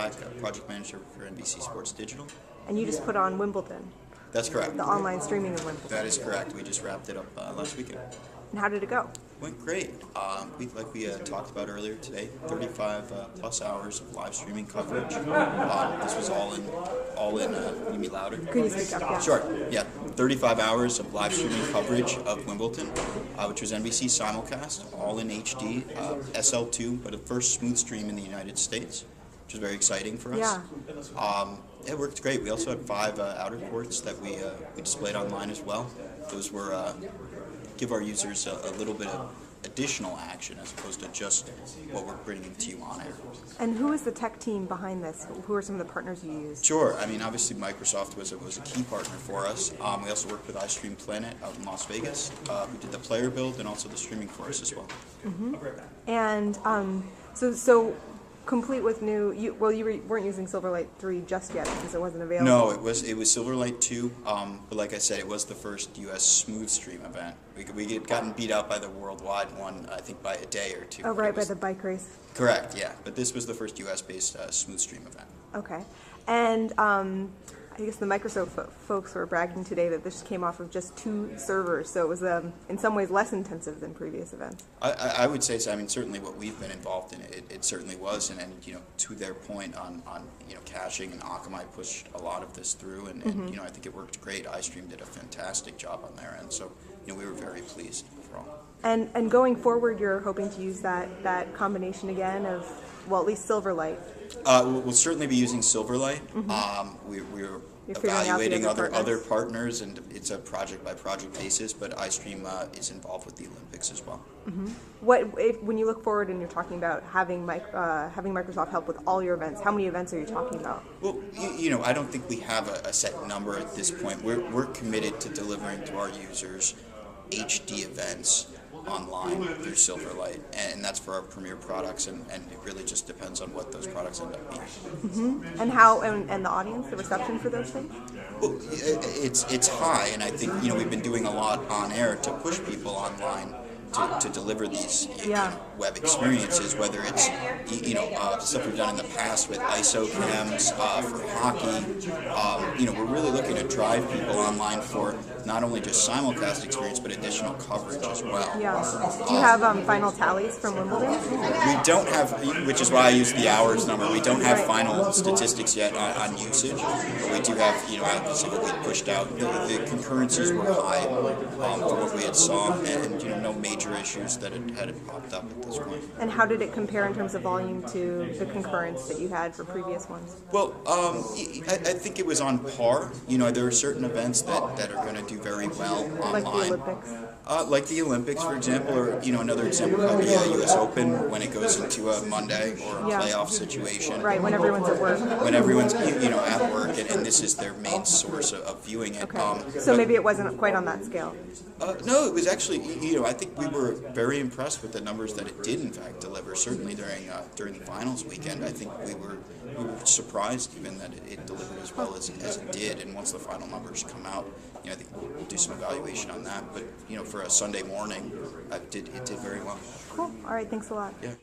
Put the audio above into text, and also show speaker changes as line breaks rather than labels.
Black, project manager for NBC Sports Digital.
And you just put on Wimbledon,
That's correct.
the online streaming of Wimbledon.
That is correct. We just wrapped it up last weekend.
And how did it go?
Went great. Like we talked about earlier today, 35 plus hours of live streaming coverage. This was all in. You mean louder?
Could you speak up? Yeah.
Sure. Yeah, 35 hours of live streaming coverage of Wimbledon, which was NBC simulcast, all in HD, SL2, but the first smooth stream in the United States, which was very exciting for us.
Yeah.
It worked great. We also had 5 outer courts that we displayed online as well. Those were give our users a little bit of additional action as opposed to just what we're bringing to you on air.
And who is the tech team behind this? Who are some of the partners you used?
Sure. I mean, obviously Microsoft was a key partner for us. We also worked with iStream Planet out in Las Vegas. We did the player build and also the streaming for us as well.
Mm-hmm. And so complete with new. You weren't using Silverlight 3 just yet because it wasn't available.
No, it was Silverlight 2. But like I said, it was the first U.S. smooth stream event. We had gotten beat out by the worldwide one, I think, by a day or two.
Oh, right, by the bike race.
Correct. Yeah, but this was the first U.S.-based smooth stream event.
Okay, and I guess the Microsoft folks were bragging today that this came off of just 2 servers, so it was in some ways less intensive than previous events.
I would say so. I mean, certainly what we've been involved in, it certainly was, and you know, to their point on caching, and Akamai pushed a lot of this through, and I think it worked great. iStream did a fantastic job on their end, so we were very pleased overall.
And going forward, you're hoping to use that combination again of, well, at least Silverlight.
We'll certainly be using Silverlight. We're evaluating other partners, and it's a project-by-project basis, but iStream is involved with the Olympics as well.
Mm-hmm. When you look forward and you're talking about having Microsoft help with all your events, how many events are you talking about?
Well, I don't think we have a set number at this point. We're committed to delivering to our users HD events online through Silverlight, and that's for our premier products, and it really just depends on what those products end up being.
Mm-hmm. And how and the audience, the reception for those things?
Well, it's high, and I think we've been doing a lot on air to push people online to deliver these web experiences, whether it's stuff we've done in the past with ISO cams for hockey. We're really looking to drive people online for not only just simulcast experience, but additional coverage as well.
Yeah. Do you have final tallies from Wimbledon?
We don't have, which is why I use the hours number. We don't have final statistics yet on usage, but we do have, obviously what we pushed out. The concurrencies were high for what we had saw, and no major issues that had popped up at this point.
And how did it compare in terms of volume to the concurrence that you had for previous ones?
Well, I think it was on par. There are certain events that are going to do very well online.
Like the Olympics?
Like the Olympics, for example, or another example could be a U.S. Open when it goes into a Monday or a playoff situation.
Right, when everyone's at work.
When everyone's at work, and this is their main source of viewing it.
Okay. So maybe it wasn't quite on that scale.
No, it was actually. I think we were very impressed with the numbers that it did in fact deliver. Certainly during the finals weekend, I think we were surprised even that it delivered as well as it did. And once the final numbers come out, I think we'll do some evaluation on that. But for a Sunday morning, it did very well.
Cool. All right. Thanks a lot.
Yeah.